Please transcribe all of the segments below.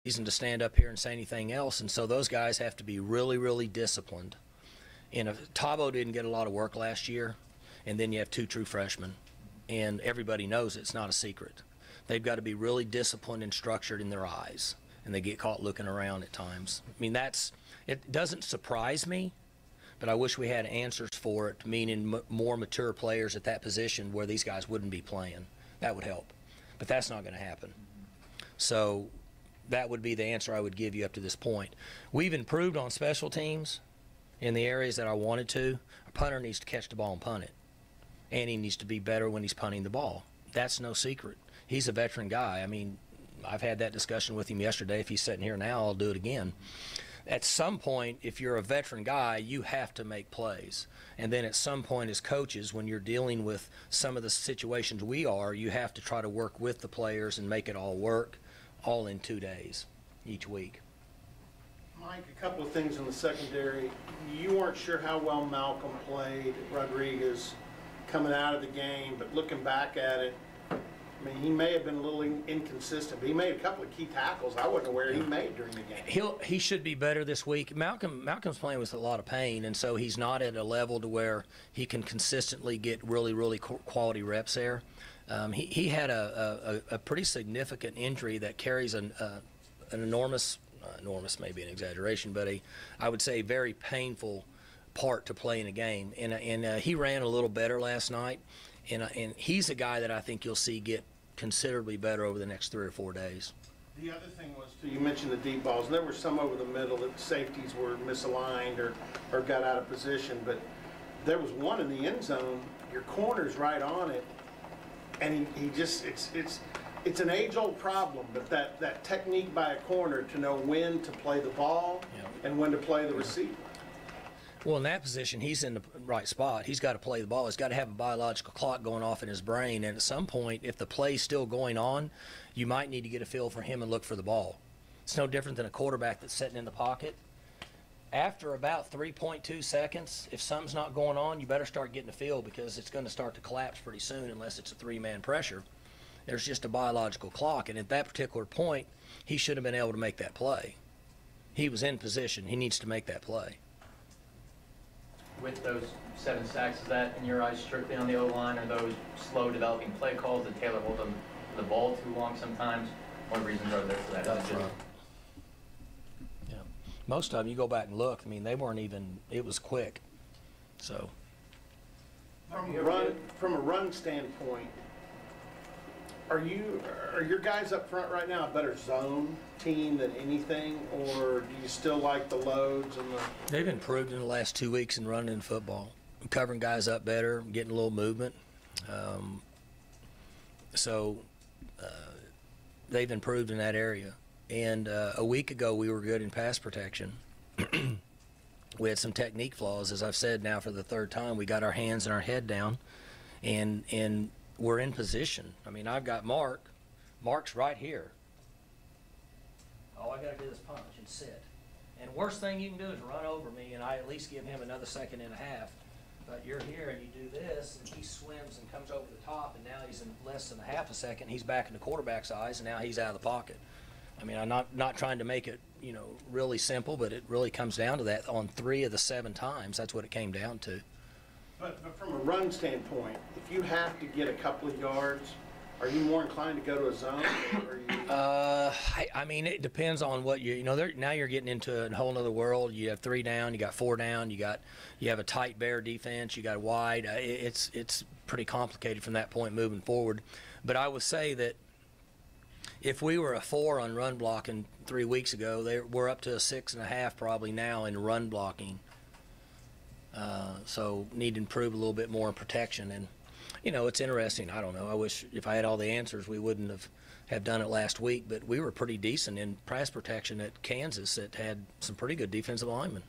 reason to stand up here and say anything else, and so those guys have to be really, really disciplined. And Tabo didn't get a lot of work last year, and then you have 2 true freshmen, and everybody knows it's not a secret. They've got to be really disciplined and structured in their eyes, and they get caught looking around at times. I mean, it doesn't surprise me, but I wish we had answers for it, meaning more mature players at that position where these guys wouldn't be playing. That would help, but that's not going to happen. So that would be the answer I would give you up to this point. We've improved on special teams in the areas that I wanted to. A punter needs to catch the ball and punt it, and he needs to be better when he's punting the ball. That's no secret. He's a veteran guy. I mean, I've had that discussion with him yesterday. If he's sitting here now, I'll do it again. At some point, if you're a veteran guy, you have to make plays. And then at some point as coaches, when you're dealing with some of the situations we are, you have to try to work with the players and make it all work, all in 2 days, each week. Mike, a couple of things in the secondary. You weren't sure how well Malcolm played Rodriguez coming out of the game, but looking back at it, I mean, he may have been a little inconsistent, but he made a couple of key tackles I wasn't aware he made during the game. He should be better this week. Malcolm's playing with a lot of pain, and so he's not at a level to where he can consistently get really, really quality reps there. He had a pretty significant injury that carries an enormous may be an exaggeration, but I would say very painful part to play in a game. And he ran a little better last night, and he's a guy that I think you'll see get considerably better over the next 3 or 4 days. The other thing was, too, you mentioned the deep balls. There were some over the middle that safeties were misaligned or got out of position, but there was one in the end zone. Your corner's right on it, and he just it's an age-old problem, but that technique by a corner to know when to play the ball and when to play the receiver. Well, in that position, he's in the right spot. He's got to play the ball. He's got to have a biological clock going off in his brain, and at some point, if the play's still going on, you might need to get a feel for him and look for the ball. It's no different than a quarterback that's sitting in the pocket. After about 3.2 seconds, if something's not going on, you better start getting a feel, because it's going to start to collapse pretty soon unless it's a 3-man pressure. There's just a biological clock, and at that particular point, he should have been able to make that play. He was in position. He needs to make that play. With those 7 sacks, is that, in your eyes, strictly on the O-line, or those slow developing play calls that Taylor hold the ball too long sometimes? What reasons are there for that? That's right. Yeah. Most of them, you go back and look, I mean, they weren't even, it was quick. So. From a run standpoint, are your guys up front right now a better zone team than anything, or do you still like the loads and the? They've improved in the last 2 weeks in running football, covering guys up better, getting a little movement. So they've improved in that area. And a week ago we were good in pass protection. We had some technique flaws, as I've said now for the 3rd time. We got our hands and our head down, and we're in position. I mean, I've got Mark. Mark's right here. All I got to do is punch and sit. And worst thing you can do is run over me, and I at least give him another 1.5 seconds. But you're here, and you do this, and he swims and comes over the top, and now he's in less than a 1/2 second. He's back in the quarterback's eyes, and now he's out of the pocket. I mean, I'm not trying to make it, really simple, but it really comes down to that. On 3 of the 7 times, that's what it came down to. But from a run standpoint, if you have to get a couple of yards, are you more inclined to go to a zone? Or are you... I mean, it depends on what now you're getting into a whole other world. You have 3 down, you got 4 down, you have a tight bear defense, you got a wide. It's pretty complicated from that point moving forward. But I would say that if we were a 4 on run blocking 3 weeks ago, we're up to a 6.5 probably now in run blocking. So need to improve a little bit more in protection. And, it's interesting. I don't know. I wish if I had all the answers, we wouldn't have done it last week. But we were pretty decent in pass protection at Kansas that had some pretty good defensive linemen.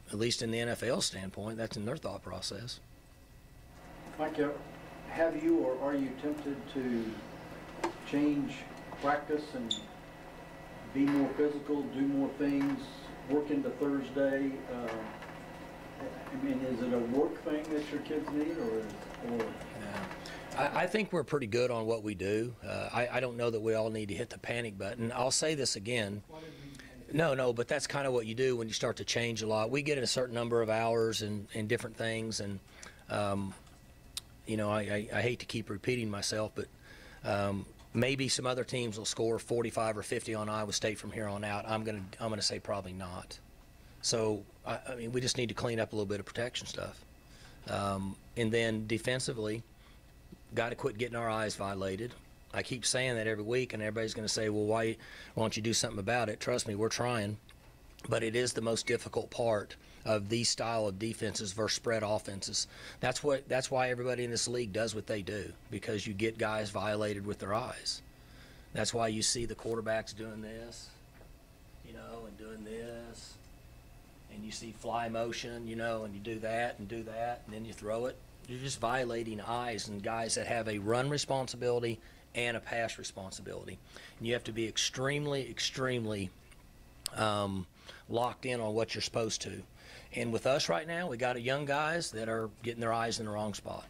At least in the NFL standpoint, that's in their thought process. Mike, have you or are you tempted to change practice and be more physical, do more things, work into Thursday? I mean, is it a work thing that your kids need, or? Yeah. I think we're pretty good on what we do. I don't know that we all need to hit the panic button. I'll say this again. No, but that's kind of what you do when you start to change a lot. We get a certain number of hours and different things, and you know, I hate to keep repeating myself, but maybe some other teams will score 45 or 50 on Iowa State from here on out. I'm gonna say probably not. So I mean, we just need to clean up a little bit of protection stuff, and then defensively, got to quit getting our eyes violated. I keep saying that every week, and everybody's going to say, well, why don't you do something about it? Trust me, we're trying. But it is the most difficult part of these style of defenses versus spread offenses. That's why everybody in this league does what they do, because you get guys violated with their eyes. That's why you see the quarterbacks doing this, you know, and doing this. And you see fly motion, you know, and you do that, and then you throw it. You're just violating eyes and guys that have a run responsibility and a pass responsibility. And you have to be extremely, extremely locked in on what you're supposed to. And with us right now, we got young guys that are getting their eyes in the wrong spot.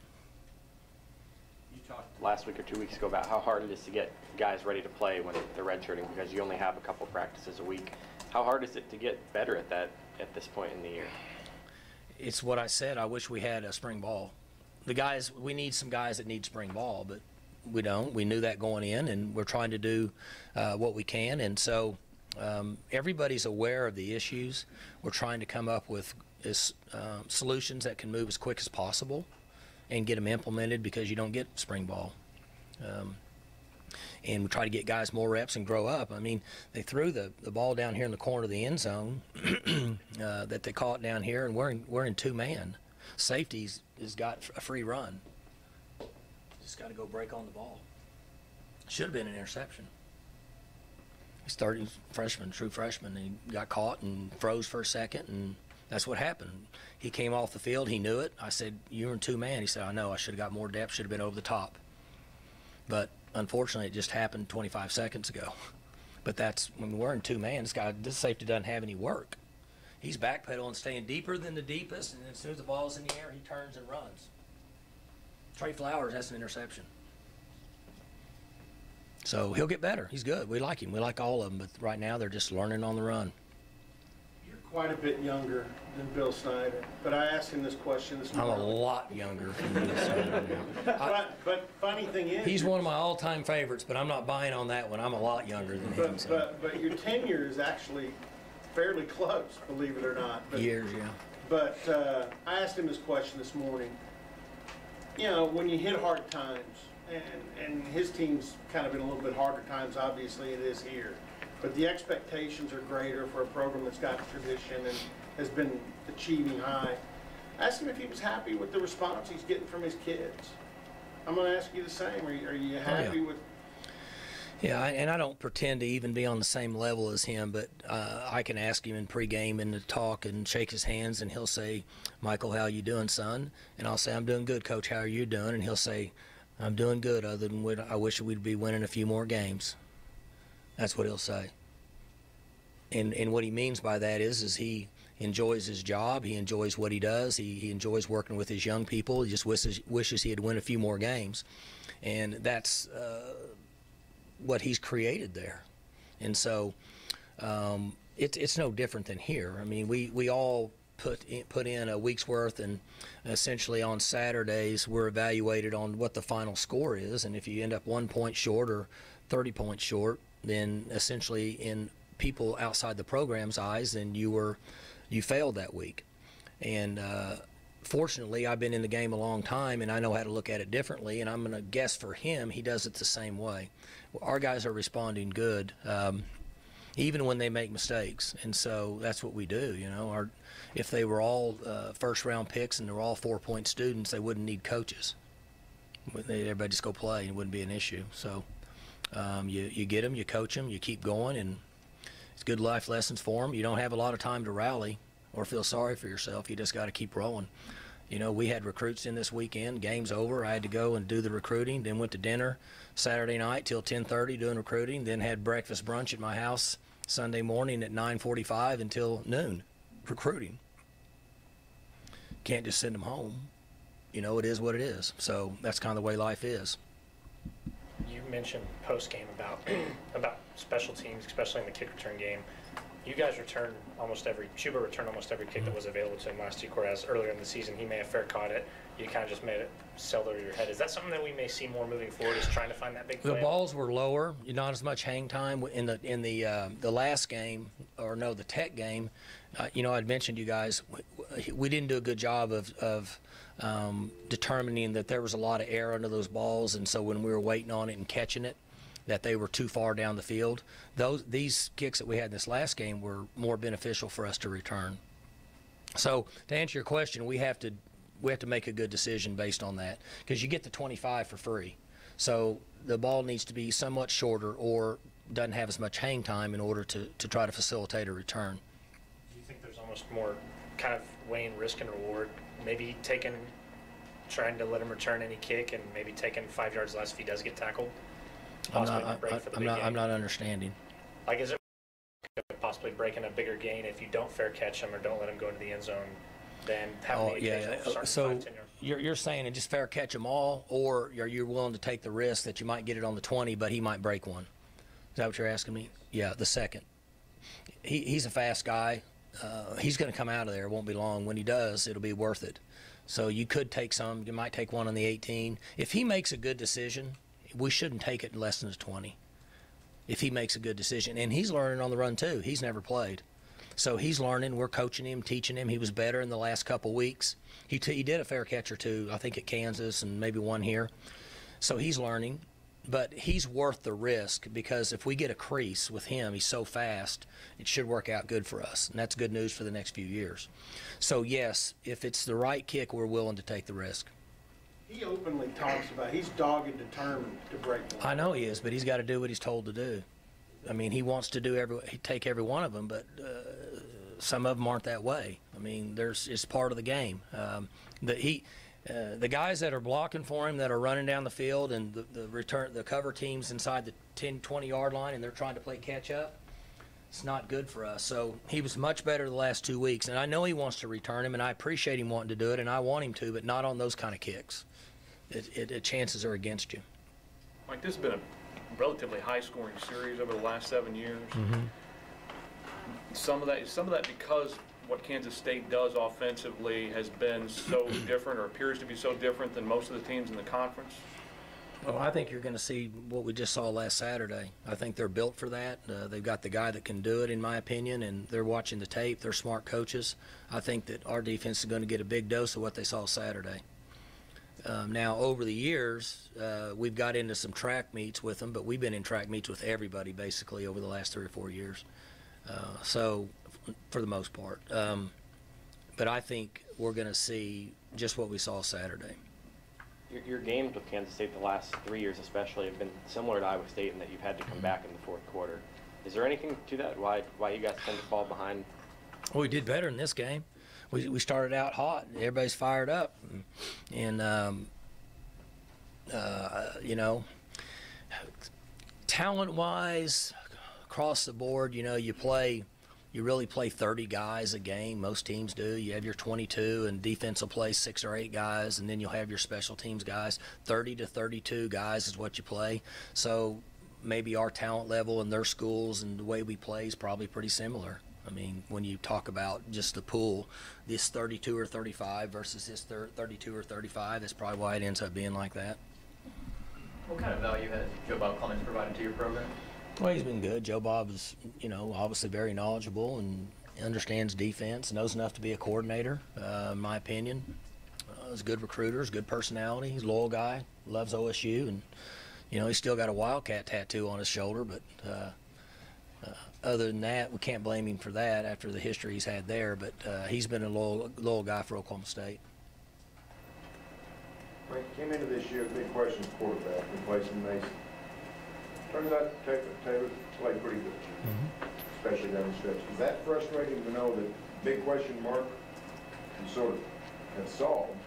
You talked last week or 2 weeks ago about how hard it is to get guys ready to play when they're redshirting because you only have a couple practices a week. How hard is it to get better at that at this point in the year? It's what I said. I wish we had a spring ball. The guys, we need some guys that need spring ball, but we don't. We knew that going in, and we're trying to do what we can. And so everybody's aware of the issues. We're trying to come up with solutions that can move as quick as possible and get them implemented, because you don't get spring ball. And we try to get guys more reps and grow up. I mean, they threw the ball down here in the corner of the end zone that they caught down here, and we're in two-man. Safety's has got a free run. Just got to go break on the ball. Should have been an interception. He's 30 freshman, true freshman, and he got caught and froze for a second, and that's what happened. He came off the field. He knew it. I said, "You're in two-man." He said, "I know. I should have got more depth. Should have been over the top." But unfortunately, it just happened 25 seconds ago. But that's when we're in two-man. This safety doesn't have any work. He's backpedaling, staying deeper than the deepest, and as soon as the ball's in the air, he turns and runs. Trey Flowers has an interception. So he'll get better. He's good. We like him. We like all of them. But right now, they're just learning on the run. You're quite a bit younger than Bill Snyder, but I asked him this question this morning. I'm a lot younger than Bill Snyder now. But funny thing is, He's one of my all-time favorites, but I'm not buying on that one. I'm a lot younger than him. So. But your tenure is actually fairly close, believe it or not. But, Years, yeah. But I asked him this question this morning. You know, when you hit hard times, and his team's kind of been a little bit harder times, obviously it is here, but the expectations are greater for a program that's got tradition and has been achieving high. I asked him if he was happy with the response he's getting from his kids. I'm going to ask you the same. Are you happy with? Yeah, and I don't pretend to even be on the same level as him, but I can ask him in pregame and to talk and shake his hands, and he'll say, "Michael, how you doing, son?" And I'll say, "I'm doing good, Coach. How are you doing?" And he'll say, "I'm doing good, other than I wish we'd be winning a few more games." That's what he'll say. And what he means by that is he enjoys his job. He enjoys what he does. He enjoys working with his young people. He just wishes he had win a few more games. And that's what he's created there. And so it's no different than here. I mean, we all put in a week's worth, and essentially on Saturdays we're evaluated on what the final score is, and if you end up 1 point short or 30 points short, then essentially in people outside the program's eyes, then you failed that week. And fortunately, I've been in the game a long time, and I know how to look at it differently, and I'm going to guess for him he does it the same way. Our guys are responding good, even when they make mistakes, and so that's what we do. You know, if they were all first-round picks and they were all 4-point students, they wouldn't need coaches. Everybody just go play, and it wouldn't be an issue. So you get them, you coach them, you keep going, and it's good life lessons for them. You don't have a lot of time to rally or feel sorry for yourself. You just got to keep rolling. You know, we had recruits in this weekend. Game's over. I had to go and do the recruiting, then went to dinner Saturday night till 10:30 doing recruiting, then had breakfast brunch at my house Sunday morning at 9:45 until noon recruiting. Can't just send them home. you know, it is what it is. So that's kind of the way life is. You mentioned post-game about special teams, especially in the kick return game. You guys returned Chuba returned almost every kick that was available to him last two quarters. Earlier in the season, he may have fair caught it. You kind of just made it sail over your head. Is that something that we may see more moving forward, is trying to find that big play? The balls were lower, not as much hang time in the last game, or no, the Tech game. You know, I'd mentioned you guys, we didn't do a good job of determining that there was a lot of air under those balls, and so when we were waiting on it and catching it, that they were too far down the field. These kicks that we had in this last game were more beneficial for us to return. So to answer your question, we have to make a good decision based on that, because you get the 25 for free. So the ball needs to be somewhat shorter or doesn't have as much hang time in order to try to facilitate a return. Do you think there's almost more kind of weighing risk and reward, maybe trying to let him return any kick and maybe taking 5 yards less if he does get tackled? I'm not understanding. Like, is it possibly breaking a bigger gain if you don't fair catch him or don't let him go into the end zone than having the occasional So 5, 10 yards? you're saying and just fair catch them all, or are you willing to take the risk that you might get it on the 20, but he might break one? Is that what you're asking me? Yeah, the second. He's a fast guy. He's going to come out of there. It won't be long. When he does, it'll be worth it. So you could take some. You might take one on the 18. If he makes a good decision, we shouldn't take it in less than a 20. If he makes a good decision. And he's learning on the run, too. He's never played. So he's learning. We're coaching him, teaching him. He was better in the last couple weeks. He did a fair catch or two, I think, at Kansas and maybe one here. So he's learning. But he's worth the risk, because if we get a crease with him, he's so fast, it should work out good for us. And that's good news for the next few years. So, yes, if it's the right kick, we're willing to take the risk. He openly talks about he's dogged and determined to break one. I know he is, but he's got to do what he's told to do. I mean, he wants to take every one of them, but some of them aren't that way. I mean, it's part of the game. The guys that are blocking for him, that are running down the field, and the cover teams inside the 10, 20-yard line, and they're trying to play catch up, it's not good for us. So he was much better the last 2 weeks, and I know he wants to return him, and I appreciate him wanting to do it, and I want him to, but not on those kind of kicks. Chances are against you. Mike, this has been a relatively high-scoring series over the last 7 years. Mm-hmm. Some of that because what Kansas State does offensively has been so different, or appears to be so different than most of the teams in the conference. Well, I think you're going to see what we just saw last Saturday. I think they're built for that. They've got the guy that can do it, in my opinion, and they're watching the tape. They're smart coaches. I think that our defense is going to get a big dose of what they saw Saturday. Now, over the years, we've got into some track meets with them, but we've been in track meets with everybody basically over the last 3 or 4 years. So, for the most part. But I think we're going to see just what we saw Saturday. Your games with Kansas State the last 3 years especially have been similar to Iowa State in that you've had to come back in the fourth quarter. Is there anything to that, why you guys tend to fall behind? Well, we did better in this game. We started out hot. Everybody's fired up. And you know, talent-wise, across the board, you know, you really play 30 guys a game. Most teams do. You have your 22, and defense will play 6 or 8 guys, and then you'll have your special teams guys. 30 to 32 guys is what you play. So maybe our talent level in their schools and the way we play is probably pretty similar. I mean, when you talk about just the pool, this 32 or 35 versus this 32 or 35, that's probably why it ends up being like that. What kind of value has Joe Bob Clemens provided to your program? Well, he's been good. Joe Bob is, you know, obviously very knowledgeable and understands defense, knows enough to be a coordinator, in my opinion. He's a good recruiter, he's a good personality, he's a loyal guy, loves OSU, and, you know, he's still got a Wildcat tattoo on his shoulder, but other than that, we can't blame him for that after the history he's had there, but he's been a loyal guy for Oklahoma State. Mike, came into this year, big question quarterback, replacing Mason. Turns out Taylor played pretty good, especially down the stretch. Is that frustrating to know that big question mark you sort of have solved,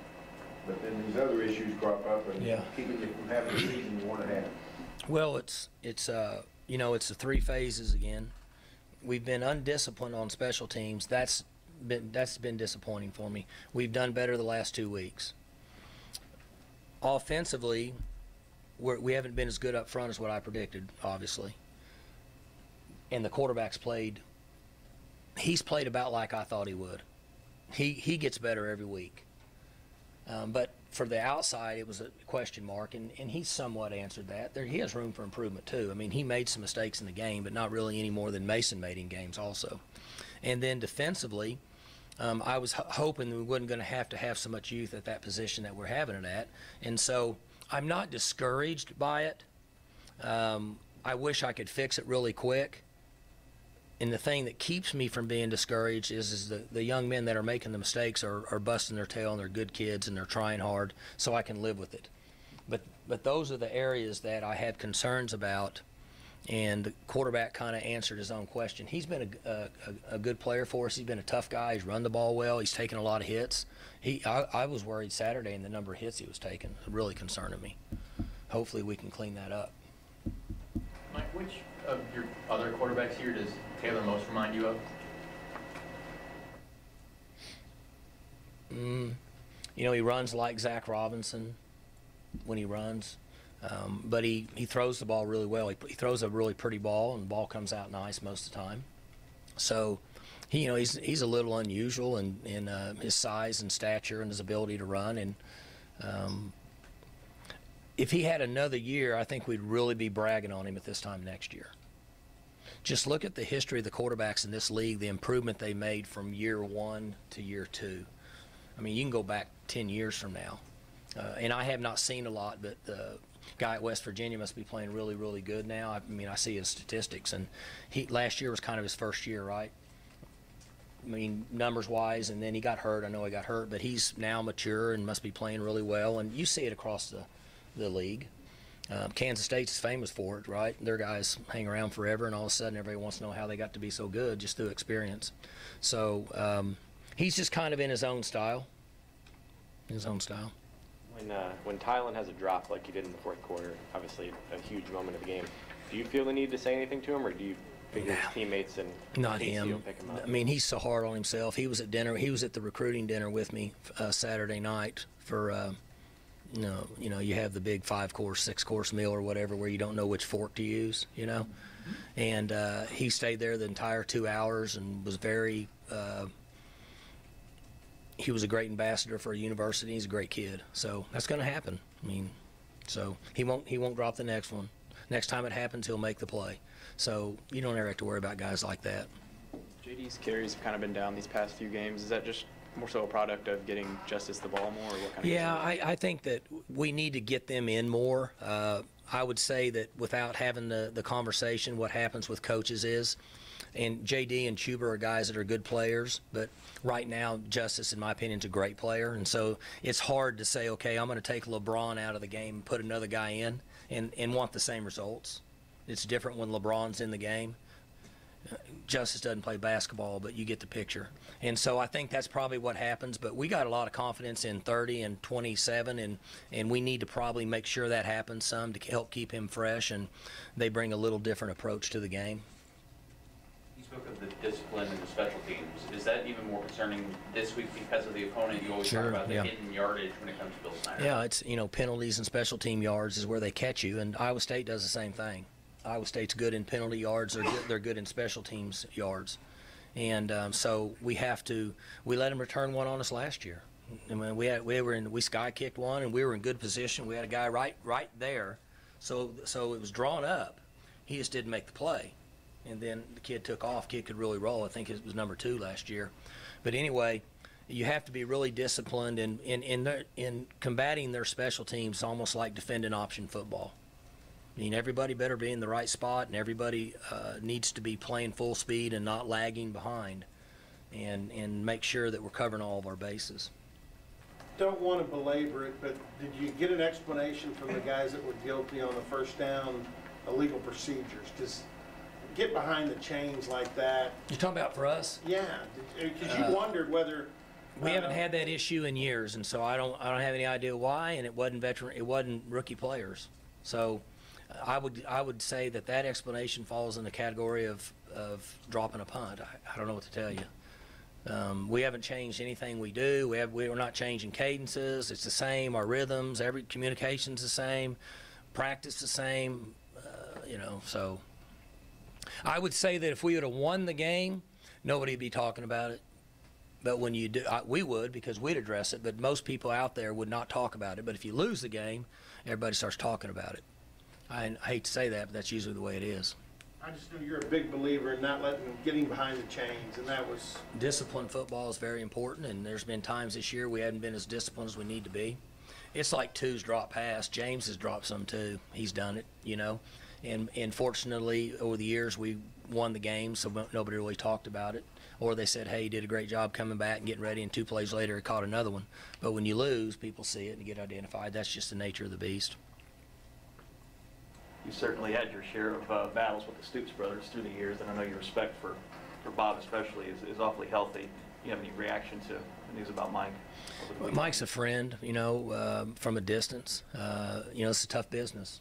but then these other issues crop up and keeping you from having the season you want to have? Well, it's you know, it's the 3 phases again. We've been undisciplined on special teams. That's been disappointing for me. We've done better the last 2 weeks. offensively, we haven't been as good up front as what I predicted, obviously. And the quarterback's played. He's played about like I thought he would. He gets better every week. But for the outside, it was a question mark, and he's somewhat answered that. He has room for improvement, too. I mean, he made some mistakes in the game, but not really any more than Mason made in games also. And then defensively, I was hoping we wasn't going to have so much youth at that position that we're having it at. And so I'm not discouraged by it. I wish I could fix it really quick. And the thing that keeps me from being discouraged is the young men that are making the mistakes are busting their tail, and they're good kids, and they're trying hard, so I can live with it. But those are the areas that I had concerns about, and the quarterback kind of answered his own question. He's been a good player for us. He's been a tough guy. He's run the ball well. He's taken a lot of hits. I was worried Saturday in the number of hits he was taking. It really concerned me. Hopefully we can clean that up. Mike, which of your other quarterbacks here does Taylor most remind you of? You know, he runs like Zach Robinson when he runs, but he throws the ball really well. He throws a really pretty ball, and the ball comes out nice most of the time. So, he's a little unusual in his size and stature and his ability to run. And if he had another year, I think we'd really be bragging on him at this time next year. Just look at the history of the quarterbacks in this league, the improvement they made from year 1 to year 2. I mean, you can go back 10 years from now. And I have not seen a lot, but the guy at West Virginia must be playing really, really good now. I mean, I see his statistics, and last year was kind of his first year, right? I mean, numbers-wise, and then he got hurt. I know he got hurt, but he's now mature and must be playing really well, and you see it across the league. Kansas State's famous for it, right? Their guys hang around forever, and all of a sudden everybody wants to know how they got to be so good just through experience. So he's just kind of in his own style. When Tylen has a drop like he did in the fourth quarter, obviously a huge moment of the game, do you feel the need to say anything to him, or do you figure his teammates and not TC him. will pick him up? I mean, he's so hard on himself. He was at dinner. He was at the recruiting dinner with me Saturday night for you have the big 5-course, 6-course meal or whatever where you don't know which fork to use, And he stayed there the entire 2 hours and was very he was a great ambassador for a university. He's a great kid. So that's going to happen. I mean, so he won't drop the next one. Next time it happens, he'll make the play. So you don't ever have to worry about guys like that. JD's carries have kind of been down these past few games. Is that just more so a product of getting Justice the ball more, or what kind of? Yeah, I think that we need to get them in more. I would say that without having the conversation, what happens with coaches is, and JD and Chuba are guys that are good players, but right now Justice, in my opinion, is a great player, and so it's hard to say, okay, I'm going to take LeBron out of the game and put another guy in and want the same results. It's different when LeBron's in the game. Justice doesn't play basketball, but you get the picture. And so I think that's probably what happens, but we got a lot of confidence in 30 and 27, and we need to probably make sure that happens some to help keep him fresh, and they bring a little different approach to the game. You spoke of the discipline and the special teams. Is that even more concerning this week because of the opponent? You always talk about the hidden yardage when it comes to Bill Snyder. Yeah, it's, penalties and special team yards is where they catch you, and Iowa State does the same thing. Iowa State's good in penalty yards. They're good in special teams yards. And so we let them return one on us last year. I mean, we sky kicked one, and we were in good position. We had a guy right there. So it was drawn up. He just didn't make the play. And then the kid took off. Kid could really roll. I think it was number 2 last year. But anyway, you have to be really disciplined in combating their special teams, almost like defending option football. I mean, everybody better be in the right spot, and everybody needs to be playing full speed and not lagging behind, and make sure that we're covering all of our bases. Don't want to belabor it, but did you get an explanation from the guys that were guilty on the first down illegal procedures? Just get behind the chains like that. You're talking about for us? Yeah, because you wondered whether we haven't had that issue in years, and so I don't have any idea why. And it wasn't rookie players, so. I would say that explanation falls in the category of dropping a punt. I don't know what to tell you. We haven't changed anything we do. We're not changing cadences. It's the same. Our rhythms, every communication's the same. Practice the same. So I would say that if we would have won the game, nobody would be talking about it. But when you do, we would, because we'd address it. But most people out there would not talk about it. But if you lose the game, everybody starts talking about it. I hate to say that, but that's usually the way it is. I just know you're a big believer in not getting behind the chains, and that was... Disciplined football is very important, and there's been times this year we haven't been as disciplined as we need to be. It's like twos drop past. James has dropped some too. He's done it, And fortunately, over the years, we won the game, so nobody really talked about it. Or they said, hey, he did a great job coming back and getting ready, and 2 plays later he caught another one. But when you lose, people see it and get identified. That's just the nature of the beast. You certainly had your share of battles with the Stoops brothers through the years, and I know your respect for Bob especially is awfully healthy. Do you have any reaction to the news about Mike? Well, Mike's a friend, from a distance. It's a tough business.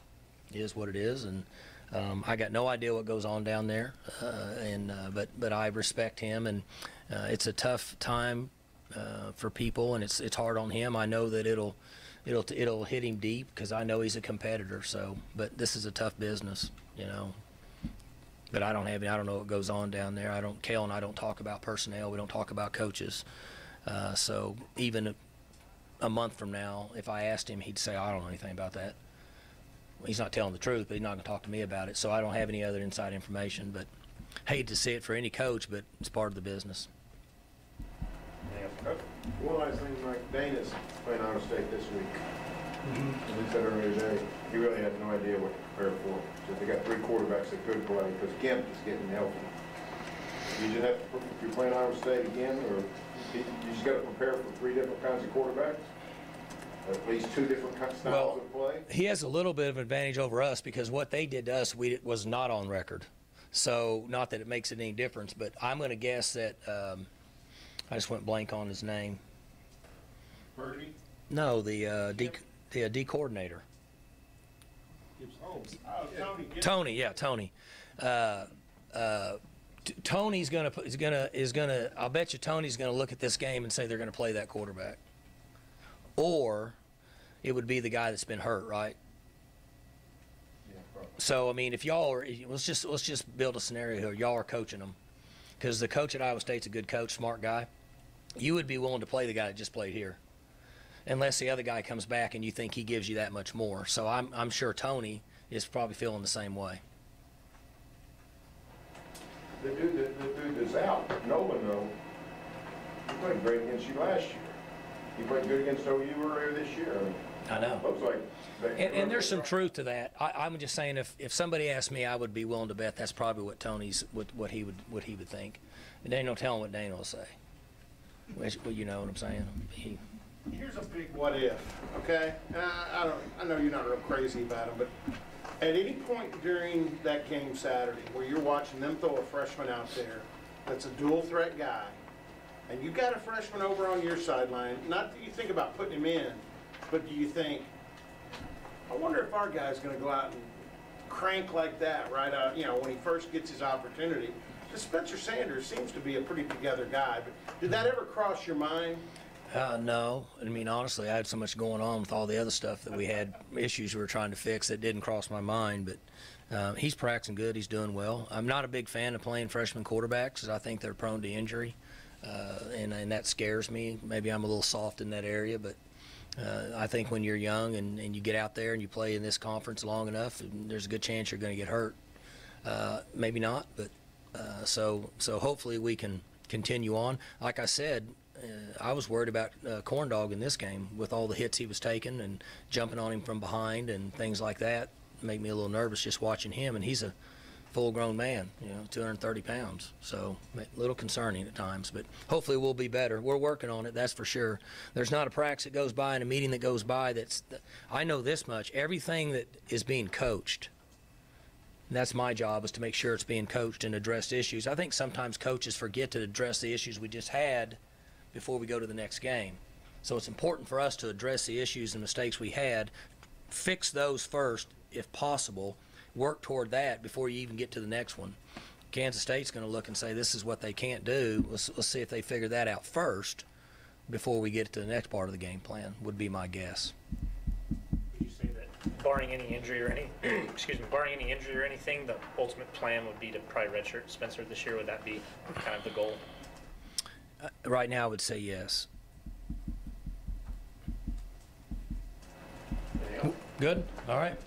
It is what it is, and I got no idea what goes on down there, but I respect him, and it's a tough time for people, and it's hard on him. I know that it'll hit him deep because I know he's a competitor. So, but this is a tough business, But I don't know what goes on down there. Cale and I don't talk about personnel. We don't talk about coaches. So even a month from now, if I asked him, he'd say, I don't know anything about that. Well, he's not telling the truth, but he's not going to talk to me about it. So I don't have any other inside information. But hate to see it for any coach, but it's part of the business. One last thing, Mike, Dana's playing Iowa State this week. As we said earlier today, he really had no idea what to prepare for. So they got 3 quarterbacks that could play because Kemp is getting healthy. You just have to, if you're playing Iowa State again, or you just got to prepare for 3 different kinds of quarterbacks? At least 2 different styles of play? He has a little bit of advantage over us because what they did to us was not on record. So not that it makes it any difference, but I'm going to guess that I just went blank on his name. Purdy? No, the D coordinator. Tony. Tony. Tony's gonna. I'll bet you Tony's gonna look at this game and say they're gonna play that quarterback. Or it would be the guy that's been hurt, right? Yeah, probably. So I mean, if y'all are, let's just build a scenario here. Y'all are coaching them, because the coach at Iowa State's a good coach, smart guy. You would be willing to play the guy that just played here, unless the other guy comes back and you think he gives you that much more. So I'm sure Tony is probably feeling the same way. The dude that's out, Nolan, though, he played great against you last year. He played good against OU earlier this year. I know. Looks like. And there's some truth to that. I'm just saying, if somebody asked me, I would be willing to bet that's probably what Tony's what he would think. And Daniel, tell him what Daniel will say. Well, you know what I'm saying. Here's a big what if, okay? I know you're not real crazy about it, but at any point during that game Saturday where you're watching them throw a freshman out there that's a dual threat guy, and you got a freshman over on your sideline, not that you think about putting him in, but do you think, I wonder if our guy's going to go out and crank like that right out, when he first gets his opportunity. Because Spencer Sanders seems to be a pretty together guy, but did that ever cross your mind? No. I mean, honestly, I had so much going on with all the other stuff that we had, issues we were trying to fix, that didn't cross my mind. But he's practicing good. He's doing well. I'm not a big fan of playing freshman quarterbacks because I think they're prone to injury, and that scares me. Maybe I'm a little soft in that area, but I think when you're young and you get out there and you play in this conference long enough, there's a good chance you're going to get hurt. Maybe not, but so hopefully we can continue on. Like I said, I was worried about Corndog in this game with all the hits he was taking and jumping on him from behind and things like that. Made me a little nervous just watching him, and he's a full-grown man, 230 pounds. So a little concerning at times, but hopefully we'll be better. We're working on it, that's for sure. There's not a practice that goes by and a meeting that goes by I know this much. Everything that is being coached, that's my job, is to make sure it's being coached and address issues. I think sometimes coaches forget to address the issues we just had before we go to the next game. So it's important for us to address the issues and mistakes we had, fix those first if possible, work toward that before you even get to the next one. Kansas State's going to look and say, this is what they can't do. Let's see if they figure that out first before we get to the next part of the game plan, would be my guess. Would you say that barring any injury or barring any injury or anything, the ultimate plan would be to probably redshirt Spencer this year? Would that be kind of the goal? Right now, I would say yes. There you go. Good. All right.